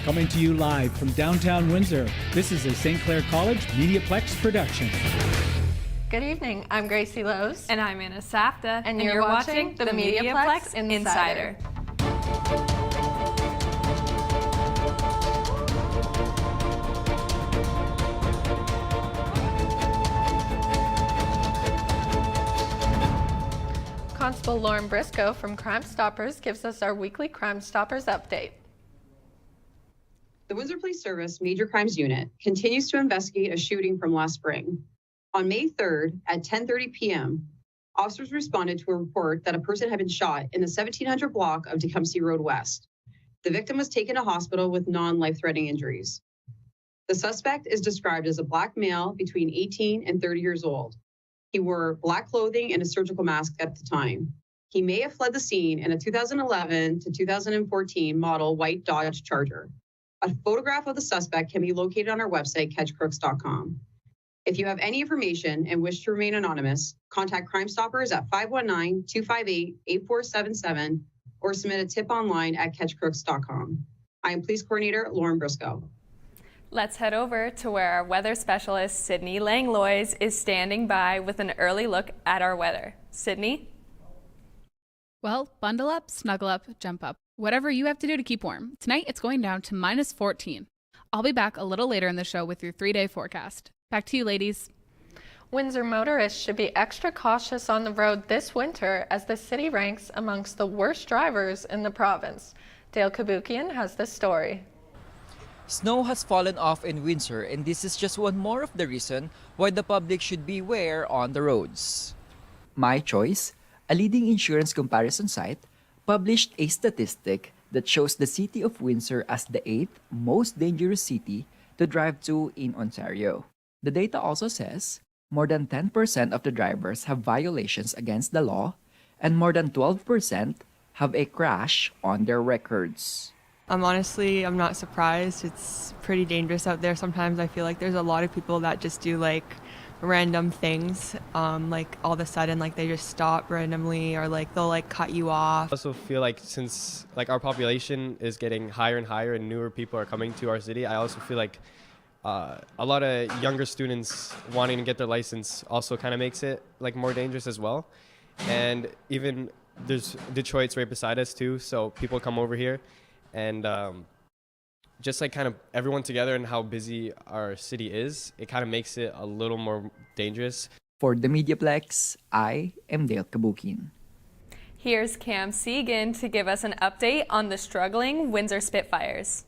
Coming to you live from downtown Windsor, this is a Sinclair College MediaPlex production. Good evening, I'm Gracie Lowe's. And I'm Anna Safta. And you're watching the MediaPlex Insider. Constable Lauren Briscoe from Crime Stoppers gives us our weekly Crime Stoppers update. The Windsor Police Service Major Crimes Unit continues to investigate a shooting from last spring. On May 3rd at 10:30 p.m., officers responded to a report that a person had been shot in the 1700 block of Tecumseh Road West. The victim was taken to hospital with non-life-threatening injuries. The suspect is described as a black male between 18 and 30 years old. He wore black clothing and a surgical mask at the time. He may have fled the scene in a 2011 to 2014 model white Dodge Charger. A photograph of the suspect can be located on our website, catchcrooks.com. If you have any information and wish to remain anonymous, contact Crime Stoppers at 519-258-8477 or submit a tip online at catchcrooks.com. I am Police Coordinator Lauren Briscoe. Let's head over to where our weather specialist, Sydney Langlois, is standing by with an early look at our weather. Sydney? Well, bundle up, snuggle up, jump up. Whatever you have to do to keep warm. Tonight, it's going down to -14. I'll be back a little later in the show with your 3-day forecast. Back to you, ladies. Windsor motorists should be extra cautious on the road this winter as the city ranks amongst the worst drivers in the province. Dale Kabukian has this story. Snow has fallen off in Windsor, and this is just one more of the reason why the public should beware on the roads. My Choice, a leading insurance comparison site, published a statistic that shows the city of Windsor as the 8th most dangerous city to drive to in Ontario. The data also says more than 10% of the drivers have violations against the law, and more than 12% have a crash on their records. Honestly, I'm not surprised. It's pretty dangerous out there. Sometimes I feel like there's a lot of people that just do like random things, like all of a sudden like they just stop randomly or like they'll like cut you off. I also feel like since like our population is getting higher and higher and newer people are coming to our city, I also feel like a lot of younger students wanting to get their license also kind of makes it like more dangerous as well. And even there's Detroit's right beside us too, so people come over here. And just like kind of everyone together and how busy our city is, it kind of makes it a little more dangerous. For the MediaPlex, I am Dale Kabukin. Here's Cam Segan to give us an update on the struggling Windsor Spitfires.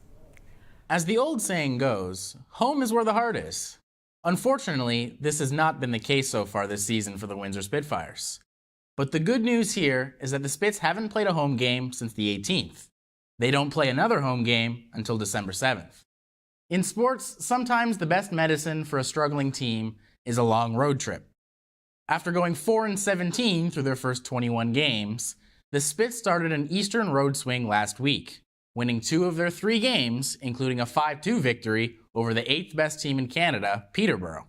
As the old saying goes, home is where the heart is. Unfortunately, this has not been the case so far this season for the Windsor Spitfires. But the good news here is that the Spits haven't played a home game since the 18th. They don't play another home game until December 7th. In sports, sometimes the best medicine for a struggling team is a long road trip. After going 4-17 through their first 21 games, the Spits started an Eastern road swing last week, winning 2 of their 3 games, including a 5-2 victory over the 8th best team in Canada, Peterborough.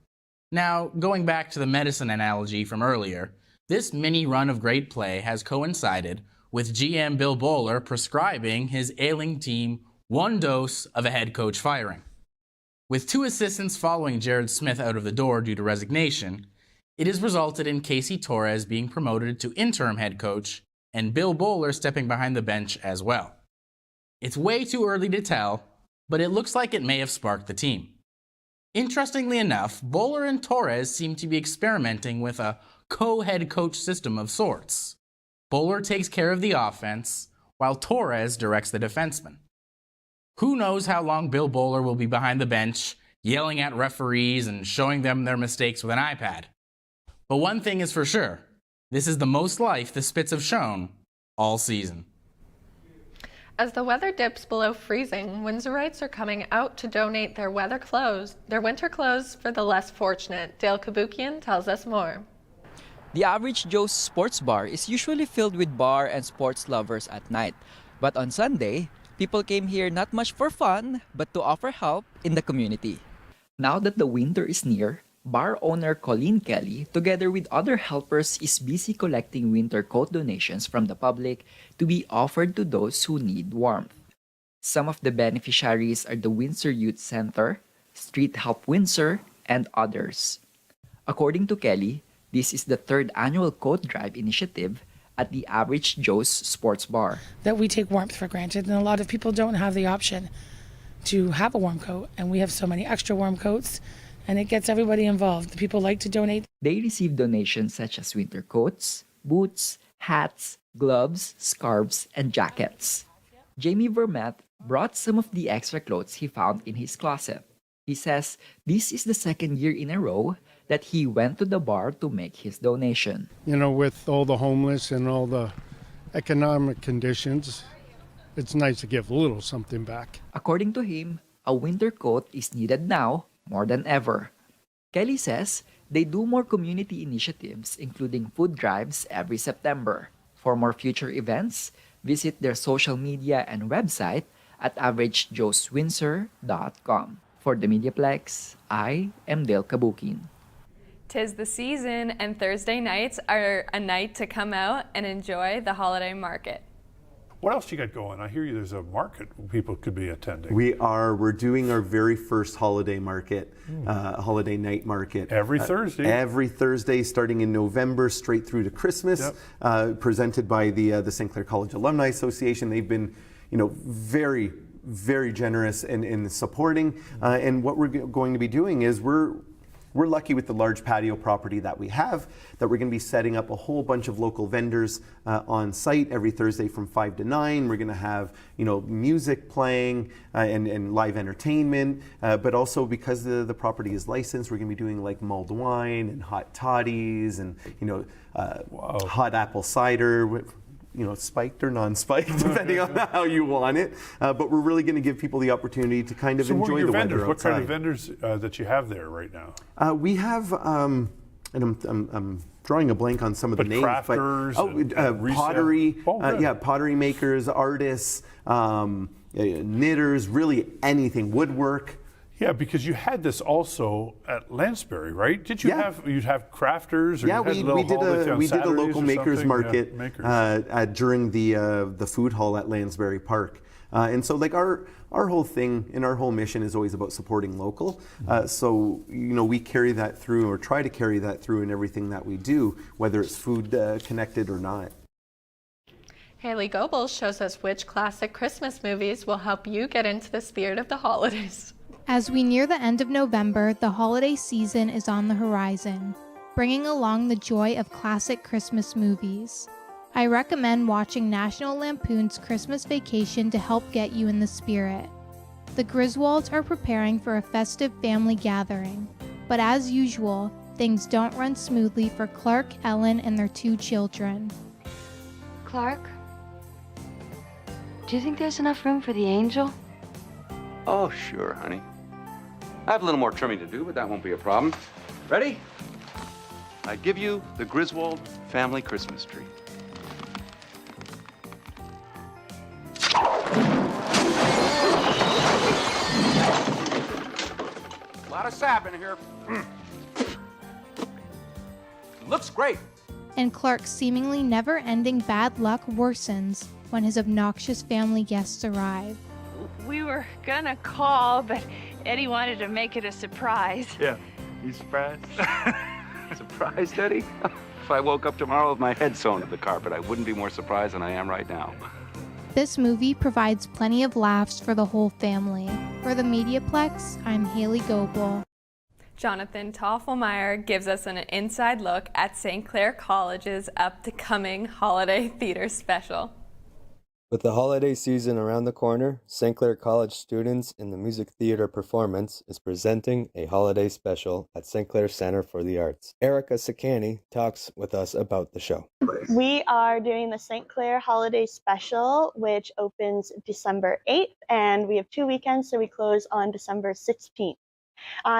Now, going back to the medicine analogy from earlier, this mini run of great play has coincided with GM Bill Bowler prescribing his ailing team 1 dose of a head coach firing. With 2 assistants following Jared Smith out of the door due to resignation, it has resulted in Casey Torres being promoted to interim head coach and Bill Bowler stepping behind the bench as well. It's way too early to tell, but it looks like it may have sparked the team. Interestingly enough, Bowler and Torres seem to be experimenting with a co-head coach system of sorts. Bowler takes care of the offense, while Torres directs the defensemen. Who knows how long Bill Bowler will be behind the bench, yelling at referees and showing them their mistakes with an iPad. But one thing is for sure, this is the most life the Spits have shown all season. As the weather dips below freezing, Windsorites are coming out to donate their winter clothes for the less fortunate. Dale Kabukian tells us more. The average Joe's sports bar is usually filled with bar and sports lovers at night. But on Sunday, people came here not much for fun, but to offer help in the community. Now that the winter is near, bar owner Colleen Kelly, together with other helpers, is busy collecting winter coat donations from the public to be offered to those who need warmth. Some of the beneficiaries are the Windsor Youth Center, Street Help Windsor, and others. According to Kelly, this is the third annual coat drive initiative at the Average Joe's Sports Bar. That we take warmth for granted, and a lot of people don't have the option to have a warm coat, and we have so many extra warm coats, and it gets everybody involved. People like to donate. They receive donations such as winter coats, boots, hats, gloves, scarves, and jackets. Jamie Vermette brought some of the extra clothes he found in his closet. He says this is the second year in a row that he went to the bar to make his donation. You know, with all the homeless and all the economic conditions, it's nice to give a little something back. According to him, a winter coat is needed now more than ever. Kelly says they do more community initiatives, including food drives every September. For more future events, visit their social media and website at averagejoeswindsor.com. For the MediaPlex, I am Dale Kabukin. 'Tis the season, and Thursday nights are a night to come out and enjoy the holiday market. What else you got going? I hear you there's a market people could be attending. We're doing our very first holiday market, holiday night market. Every Thursday? Every Thursday, starting in November, straight through to Christmas, presented by the Sinclair College Alumni Association. They've been, very, very generous in supporting. And what we're going to be doing is we're lucky with the large patio property that we have, that we're going to be setting up a whole bunch of local vendors on site every Thursday from 5 to 9. We're going to have, music playing and live entertainment, but also because the property is licensed, we're going to be doing like mulled wine and hot toddies and, hot apple cider. Spiked or non-spiked, depending on how you want it. But we're really going to give people the opportunity to kind of enjoy the weather outside. What kind of vendors that you have there right now? We have, and I'm drawing a blank on some of the names. Crafters, pottery, pottery makers, artists, knitters, really anything, woodwork. Yeah, because you had this also at Lansbury, right? Did you you'd have crafters? Or we did a local makers market during the food hall at Lansbury Park, and so like our whole thing and our whole mission is always about supporting local. So we carry that through, or try to carry that through in everything that we do, whether it's food connected or not. Haley Goebel shows us which classic Christmas movies will help you get into the spirit of the holidays. As we near the end of November, the holiday season is on the horizon, bringing along the joy of classic Christmas movies. I recommend watching National Lampoon's Christmas Vacation to help get you in the spirit. The Griswolds are preparing for a festive family gathering, but as usual, things don't run smoothly for Clark, Ellen, and their 2 children. Clark, do you think there's enough room for the angel? Oh, sure, honey. I have a little more trimming to do, but that won't be a problem. Ready? I give you the Griswold family Christmas tree. A lot of sap in here. Looks great. And Clark's seemingly never-ending bad luck worsens when his obnoxious family guests arrive. We were gonna call, but Eddie wanted to make it a surprise. Yeah, you surprised? Surprised, Eddie? If I woke up tomorrow with my head sewn to the carpet, I wouldn't be more surprised than I am right now. This movie provides plenty of laughs for the whole family. For the MediaPlex, I'm Haley Goebel. Jonathan Toffelmeyer gives us an inside look at St. Clair College's upcoming holiday theater special. With the holiday season around the corner, St. Clair College students in the Music Theater Performance is presenting a holiday special at St. Clair Center for the Arts. Erica Sakani talks with us about the show. We are doing the St. Clair Holiday Special, which opens December 8th, and we have 2 weekends, so we close on December 16th.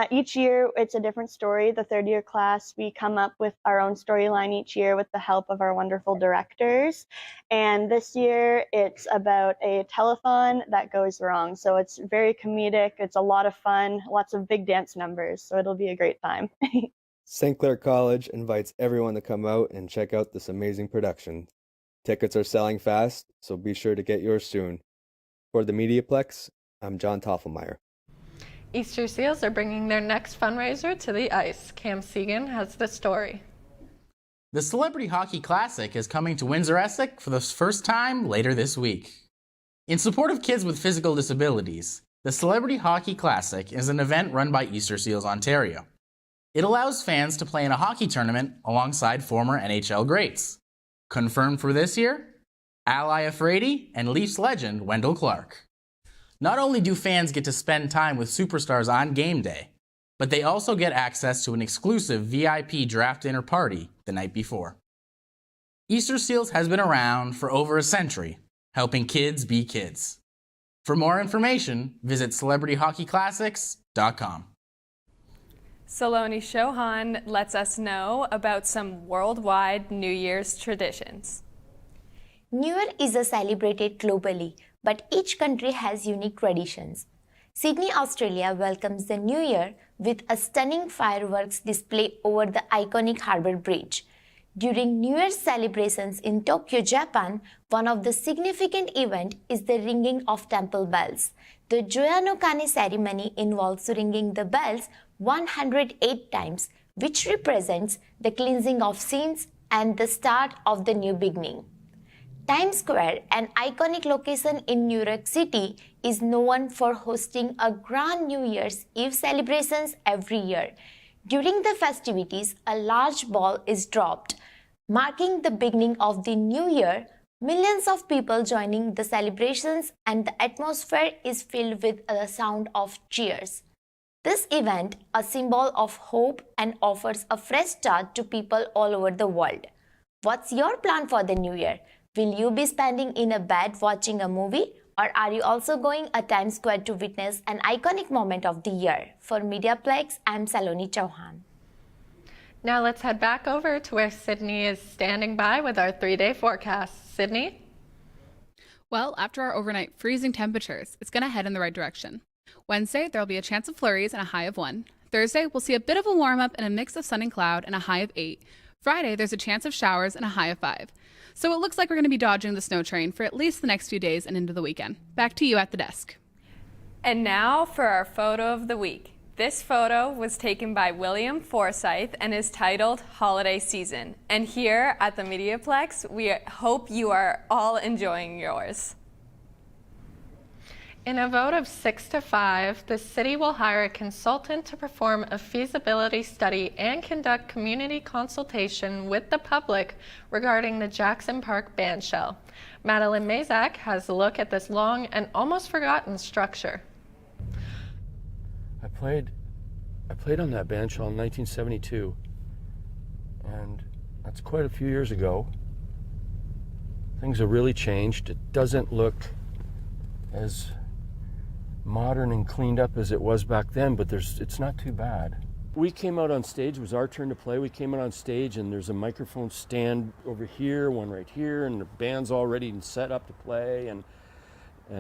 Each year, it's a different story. The third-year class, we come up with our own storyline each year with the help of our wonderful directors. And this year, it's about a telethon that goes wrong. So it's very comedic. It's a lot of fun, lots of big dance numbers. So it'll be a great time. St. Clair College invites everyone to come out and check out this amazing production. Tickets are selling fast, so be sure to get yours soon. For the MediaPlex, I'm John Toffelmeyer. Easter Seals are bringing their next fundraiser to the ice. Cam Segan has the story. The Celebrity Hockey Classic is coming to Windsor-Essex for the first time later this week. In support of kids with physical disabilities, the Celebrity Hockey Classic is an event run by Easter Seals Ontario. It allows fans to play in a hockey tournament alongside former NHL greats. Confirmed for this year, Ally Afraidy and Leafs legend Wendell Clark. Not only do fans get to spend time with superstars on game day, but they also get access to an exclusive VIP draft dinner party the night before. Easter Seals has been around for over a century, helping kids be kids. For more information, visit celebrityhockeyclassics.com. Saloni Chauhan lets us know about some worldwide New Year's traditions. New Year is celebrated globally, but each country has unique traditions. Sydney, Australia welcomes the New Year with a stunning fireworks display over the iconic Harbour Bridge. During New Year's celebrations in Tokyo, Japan, one of the significant events is the ringing of temple bells. The Joyano-kane ceremony involves ringing the bells 108 times, which represents the cleansing of sins and the start of the new beginning. Times Square, an iconic location in New York City, is known for hosting a grand New Year's Eve celebrations every year. During the festivities, a large ball is dropped, marking the beginning of the new year. Millions of people joining the celebrations, and the atmosphere is filled with the sound of cheers. This event, a symbol of hope and offers a fresh start to people all over the world. What's your plan for the new year? Will you be spending in a bed watching a movie? Or are you also going to Times Square to witness an iconic moment of the year? For MediaPlex, I'm Saloni Chauhan. Now let's head back over to where Sydney is standing by with our 3-day forecast. Sydney? Well, after our overnight freezing temperatures, it's going to head in the right direction. Wednesday, there'll be a chance of flurries and a high of 1. Thursday, we'll see a bit of a warm-up and a mix of sun and cloud and a high of 8. Friday, there's a chance of showers and a high of 5. So it looks like we're going to be dodging the snow train for at least the next few days and into the weekend. Back to you at the desk. And now for our photo of the week. This photo was taken by William Forsyth and is titled Holiday Season. And here at the MediaPlex, we hope you are all enjoying yours. In a vote of 6-5, the city will hire a consultant to perform a feasibility study and conduct community consultation with the public regarding the Jackson Park Bandshell. Madeline Mazak has a look at this long and almost forgotten structure. I played on that bandshell in 1972, and that's quite a few years ago. Things have really changed. It doesn't look as modern and cleaned up as it was back then, but it's not too bad. We came out on stage, it was our turn to play. We came out on stage and there's a microphone stand over here, one right here, and the band's all ready and set up to play. And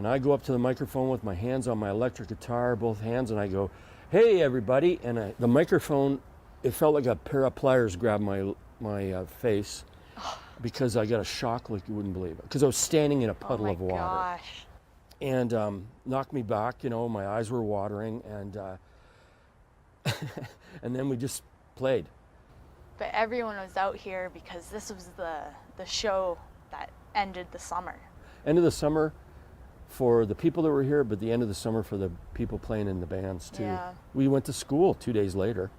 I go up to the microphone with my hands on my electric guitar, both hands, and I go, "Hey everybody," and the microphone, it felt like a pair of pliers grabbed my face because I got a shock like you wouldn't believe it, because I was standing in a puddle of water. Gosh. And knocked me back, my eyes were watering, and and then we just played. But everyone was out here because this was the show that ended the summer. End of the summer for the people that were here, but the end of the summer for the people playing in the bands too. Yeah. We went to school 2 days later.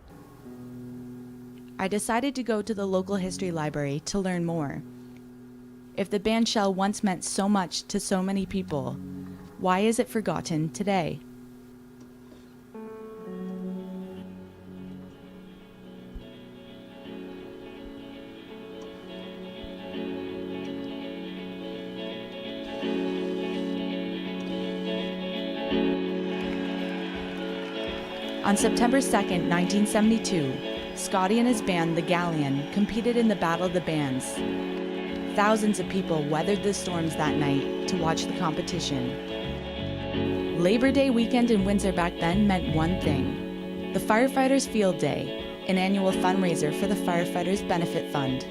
I decided to go to the local history library to learn more. If the bandshell once meant so much to so many people, why is it forgotten today? On September 2nd, 1972, Scotty and his band, The Galleon, competed in the Battle of the Bands. Thousands of people weathered the storms that night to watch the competition. Labor Day weekend in Windsor back then meant one thing: the Firefighters Field Day, an annual fundraiser for the Firefighters Benefit Fund.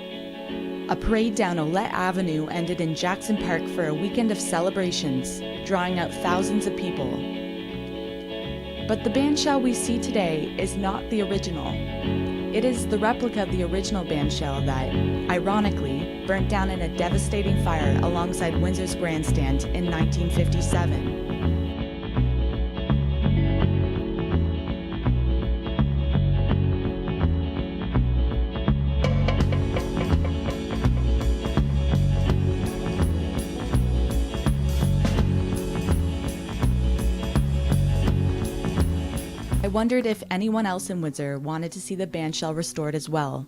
A parade down Olette Avenue ended in Jackson Park for a weekend of celebrations, drawing out thousands of people. But the bandshell we see today is not the original. It is the replica of the original bandshell that, ironically, burnt down in a devastating fire alongside Windsor's grandstand in 1957. I wondered if anyone else in Windsor wanted to see the bandshell restored as well.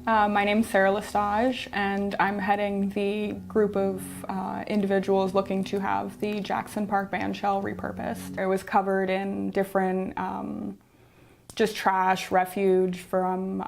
My name's Sarah Lestage, and I'm heading the group of individuals looking to have the Jackson Park bandshell repurposed. It was covered in different just trash, refuge from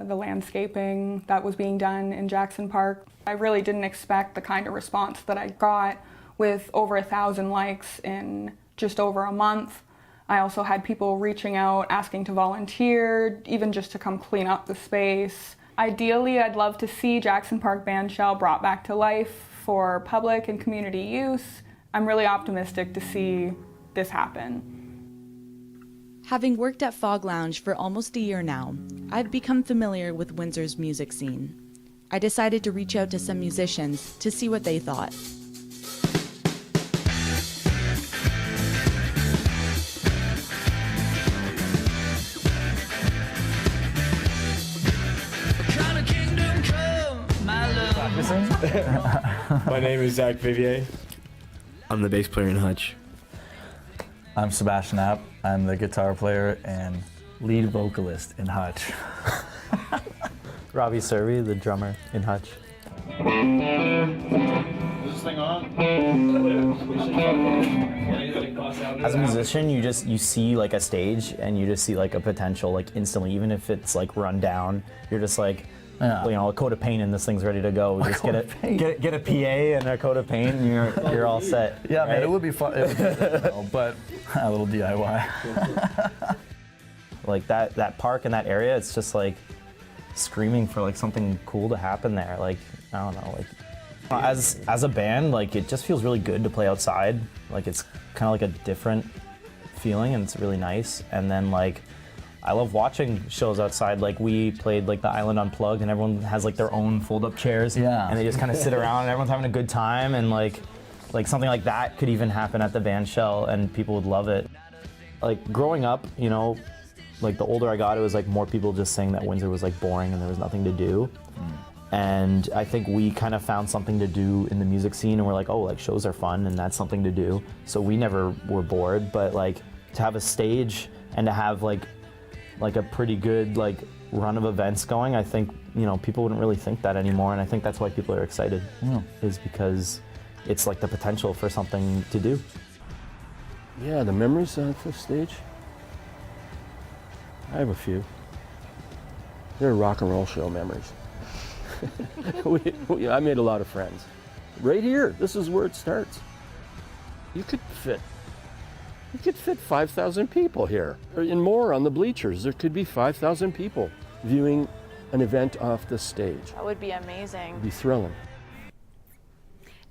the landscaping that was being done in Jackson Park. I really didn't expect the kind of response that I got with over 1,000 likes in just over a month. I also had people reaching out, asking to volunteer, even just to come clean up the space. Ideally, I'd love to see Jackson Park bandshell brought back to life for public and community use. I'm really optimistic to see this happen. Having worked at Fog Lounge for almost a year now, I've become familiar with Windsor's music scene. I decided to reach out to some musicians to see what they thought. My name is Zach Vivier. I'm the bass player in Hutch. I'm Sebastian App. I'm the guitar player and lead vocalist in Hutch. Robbie Serby, the drummer in Hutch. Is this thing on? As a musician, you see like a stage and you just see like a potential like instantly, even if it's like run down, you're just like, you know, a coat of paint and this thing's ready to go. Just get a PA and a coat of paint and you're all set. Yeah, right? man, it would be fun, but a little DIY. Like that park and that area, it's just like screaming for like something cool to happen there. Like, I don't know, like as a band, like it just feels really good to play outside. Like it's kind of like a different feeling and it's really nice. And then like I love watching shows outside. Like we played like the Island Unplugged and everyone has like their own fold-up chairs. Yeah. And they just kind of sit around and everyone's having a good time and like something like that could even happen at the bandshell and people would love it. Like growing up, you know, like the older I got, it was like more people just saying that Windsor was like boring and there was nothing to do. And I think we kind of found something to do in the music scene and we're like, oh, like shows are fun and that's something to do. So we never were bored, but like to have a stage and to have like a pretty good like run of events going, I think, you know, people wouldn't really think that anymore, and I think that's why people are excited, is because it's like the potential for something to do. Yeah, the memories on the stage, I have a few. They're rock and roll show memories. I made a lot of friends. Right here, this is where it starts. You could fit 5,000 people here, and more on the bleachers. There could be 5,000 people viewing an event off the stage. That would be amazing. It'd be thrilling.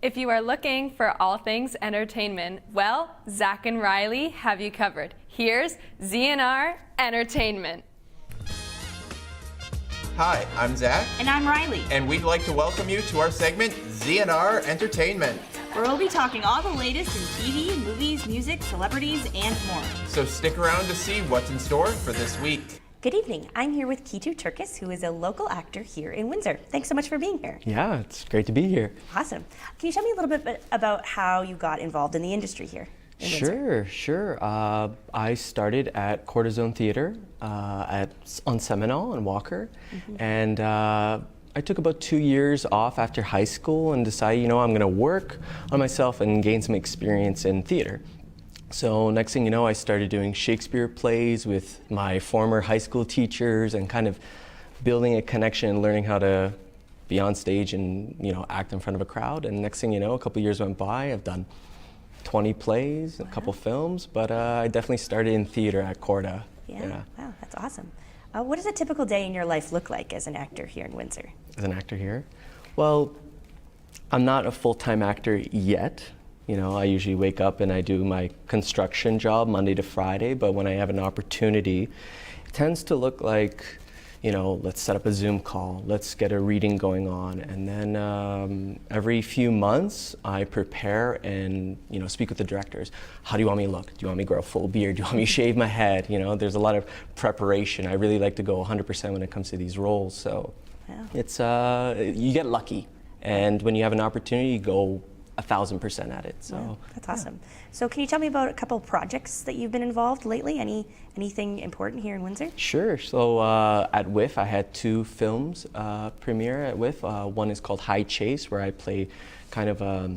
If you are looking for all things entertainment, well, Zach and Riley have you covered. Here's ZNR Entertainment. Hi, I'm Zach. And I'm Riley. And we'd like to welcome you to our segment, ZNR Entertainment. Where we'll be talking all the latest in TV, movies, music, celebrities, and more. So stick around to see what's in store for this week. Good evening. I'm here with Kitu Turkis, who is a local actor here in Windsor. Thanks so much for being here. Yeah, it's great to be here. Awesome. Can you tell me a little bit about how you got involved in the industry here in Windsor? Sure. I started at Cortisone Theater on Seminole and Walker, and I took about 2 years off after high school and decided, I'm going to work on myself and gain some experience in theater. So next thing you know, I started doing Shakespeare plays with my former high school teachers and kind of building a connection and learning how to be on stage and, act in front of a crowd. And next thing you know, a couple years went by, I've done 20 plays, a couple films, but I definitely started in theater at Corda. Yeah. Wow, that's awesome. What does a typical day in your life look like as an actor here in Windsor? As an actor here? Well, I'm not a full-time actor yet. You know, I usually wake up and I do my construction job Monday to Friday, but when I have an opportunity, it tends to look like, you know, let's set up a Zoom call, let's get a reading going on, and then every few months I prepare and, you know, speak with the directors. How do you want me to look? Do you want me to grow a full beard? Do you want me to shave my head? You know, there's a lot of preparation. I really like to go 100% when it comes to these roles, so it's, you get lucky, and when you have an opportunity, you go 1,000% at it. So that's awesome. So can you tell me about a couple projects that you've been involved lately? Anything important here in Windsor? Sure. So at WIF, I had 2 films premiere at WIF. One is called High Chase, where I play kind of a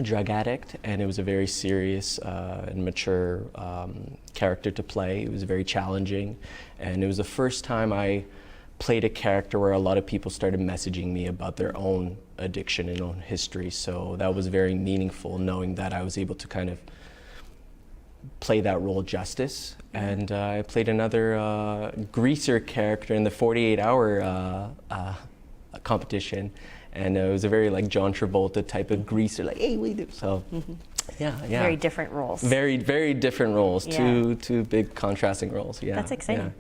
drug addict, and it was a very serious and mature character to play. It was very challenging, and it was the first time I played a character where a lot of people started messaging me about their own addiction and own history. So that was very meaningful, knowing that I was able to kind of play that role justice. And I played another greaser character in the 48-hour competition. And it was a very like John Travolta type of greaser, like, hey, we do. So yeah. Very different roles. Very, very different roles. Yeah. Two big contrasting roles. Yeah. That's exciting.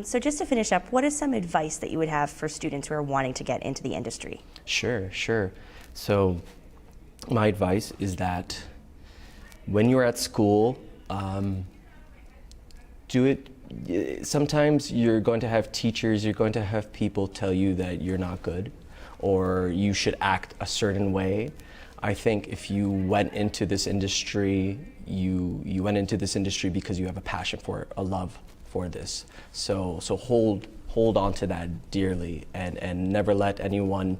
So just to finish up, what is some advice that you would have for students who are wanting to get into the industry? Sure. So my advice is that when you're at school, do it. Sometimes you're going to have teachers, you're going to have people tell you that you're not good or you should act a certain way. I think if you went into this industry, you went into this industry because you have a passion for it, a love for this. So hold on to that dearly and never let anyone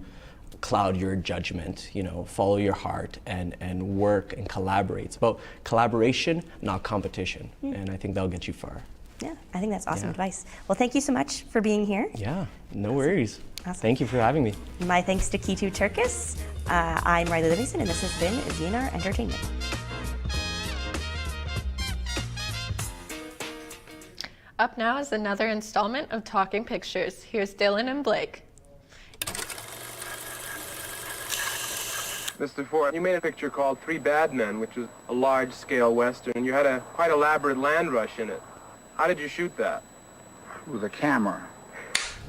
cloud your judgment. You know, follow your heart and work and collaborate. It's about collaboration, not competition. And I think that'll get you far. Yeah, I think that's awesome advice. Well, thank you so much for being here. Yeah, no worries. Awesome. Thank you for having me. My thanks to Kitu Turkis. I'm Riley Livingston, and this has been ZNR Entertainment. Up now is another installment of Talking Pictures. Here's Dylan and Blake. Mr. Ford, you made a picture called Three Bad Men, which was a large-scale Western. You had a quite elaborate land rush in it. How did you shoot that? With a camera.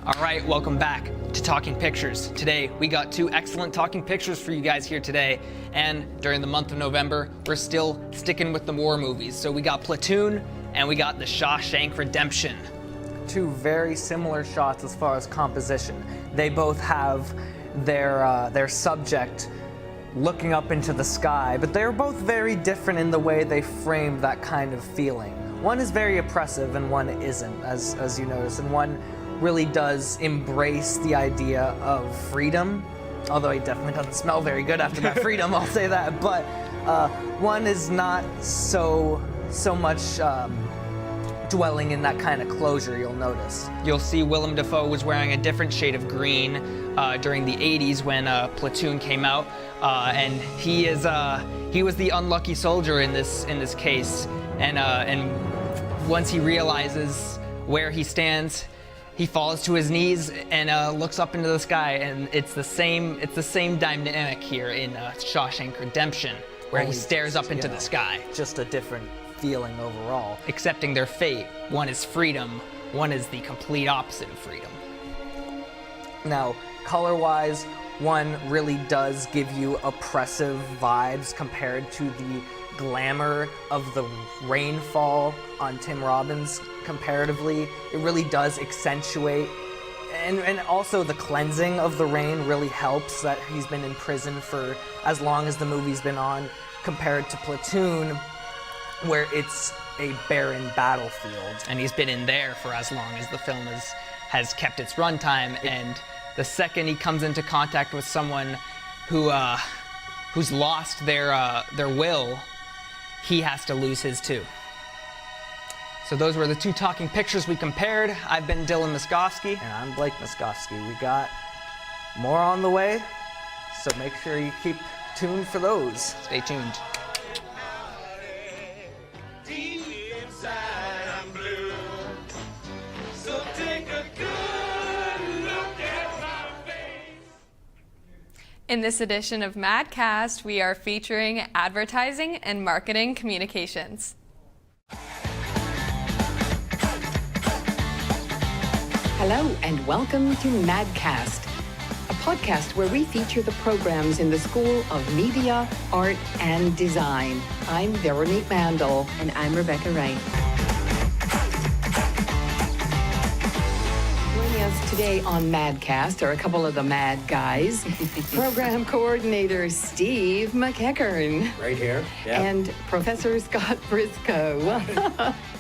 All right, welcome back to Talking Pictures. Today, we got 2 excellent talking pictures for you guys here today. And during the month of November, we're still sticking with the war movies. So we got Platoon and we got The Shawshank Redemption. 2 very similar shots as far as composition. They both have their subject looking up into the sky, but they're both very different in the way they frame that kind of feeling. One is very oppressive and one isn't, as you notice, and one really does embrace the idea of freedom, although he definitely doesn't smell very good after that freedom, I'll say that, but one is not so much dwelling in that kind of closure, you'll notice. You'll see Willem Dafoe was wearing a different shade of green during the 80s when Platoon came out, and he was the unlucky soldier in this case, and once he realizes where he stands, he falls to his knees and looks up into the sky, and it's the same dynamic here in Shawshank Redemption, where he stares up into the sky. Just a different feeling overall. Accepting their fate. One is freedom, one is the complete opposite of freedom. Now, color-wise, one really does give you oppressive vibes compared to the glamour of the rainfall on Tim Robbins comparatively. It really does accentuate, and also the cleansing of the rain really helps that he's been in prison for as long as the movie's been on, compared to Platoon, where it's a barren battlefield. And he's been in there for as long as the film has kept its runtime, and the second he comes into contact with someone who's lost their will, he has to lose his too. So those were the 2 talking pictures we compared. I've been Dylan Moskovsky. And I'm Blake Moskovsky. We got more on the way, so make sure you keep tuned for those. Stay tuned. Deep inside I'm blue. So In this edition of Madcast, we are featuring advertising and marketing communications. Hello and welcome to Madcast, a podcast where we feature the programs in the School of Media, Art, and Design. I'm Veronique Mandel. And I'm Rebecca Wright. Joining us today on Madcast are a couple of the mad guys. Program coordinator Steve McEachern. Right here. Yeah. And Professor Scott Briscoe.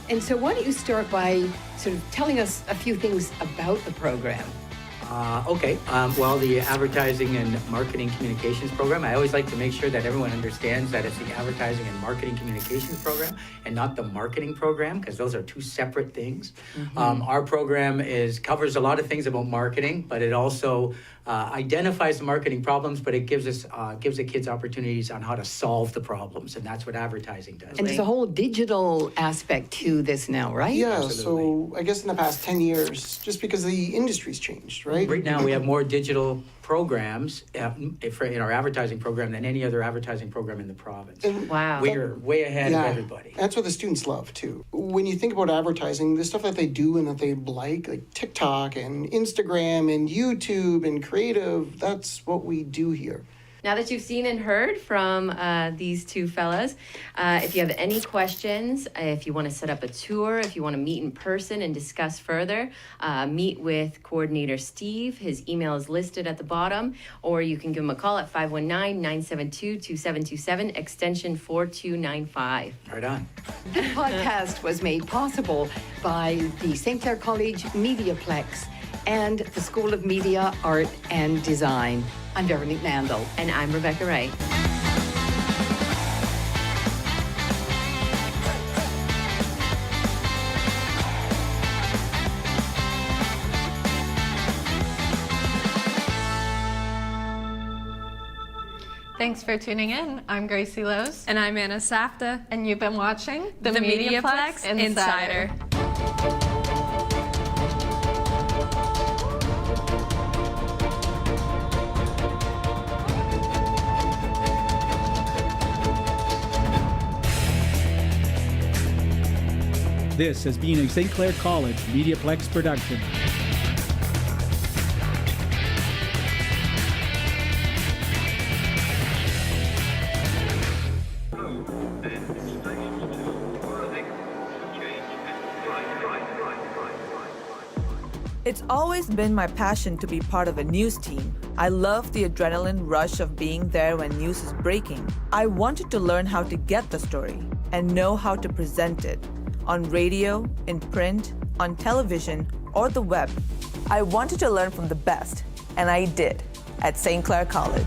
And so why don't you start by sort of telling us a few things about the program? Okay. Well, the advertising and marketing communications program, I always like to make sure that everyone understands that it's the advertising and marketing communications program and not the marketing program, because those are two separate things. Our program covers a lot of things about marketing, but it also identifies the marketing problems, but it gives the kids opportunities on how to solve the problems, and that's what advertising does. And there's a whole digital aspect to this now, right? Yeah, Absolutely. so I guess in the past 10 years, just because the industry's changed, right? Right now, we have more digital programs in our advertising program than any other advertising program in the province. Wow. We're way ahead of everybody. That's what the students love, too. When you think about advertising, the stuff that they do and that they like TikTok and Instagram and YouTube and creative, that's what we do here. Now that you've seen and heard from these two fellas, if you have any questions, if you want to set up a tour, if you want to meet in person and discuss further, meet with Coordinator Steve. His email is listed at the bottom, or you can give him a call at 519-972-2727, extension 4295. Right on. This podcast was made possible by the Sinclair College MediaPlex and the School of Media, Art, and Design. I'm Veronique Mandel. And I'm Rebecca Wright. Thanks for tuning in. I'm Gracie Lowe's. And I'm Anna Safta. And you've been watching the MediaPlex Insider. This has been a Sinclair College MediaPlex production. It's always been my passion to be part of a news team. I love the adrenaline rush of being there when news is breaking. I wanted to learn how to get the story and know how to present it. On radio, in print, on television, or the web. I wanted to learn from the best, and I did at St. Clair College.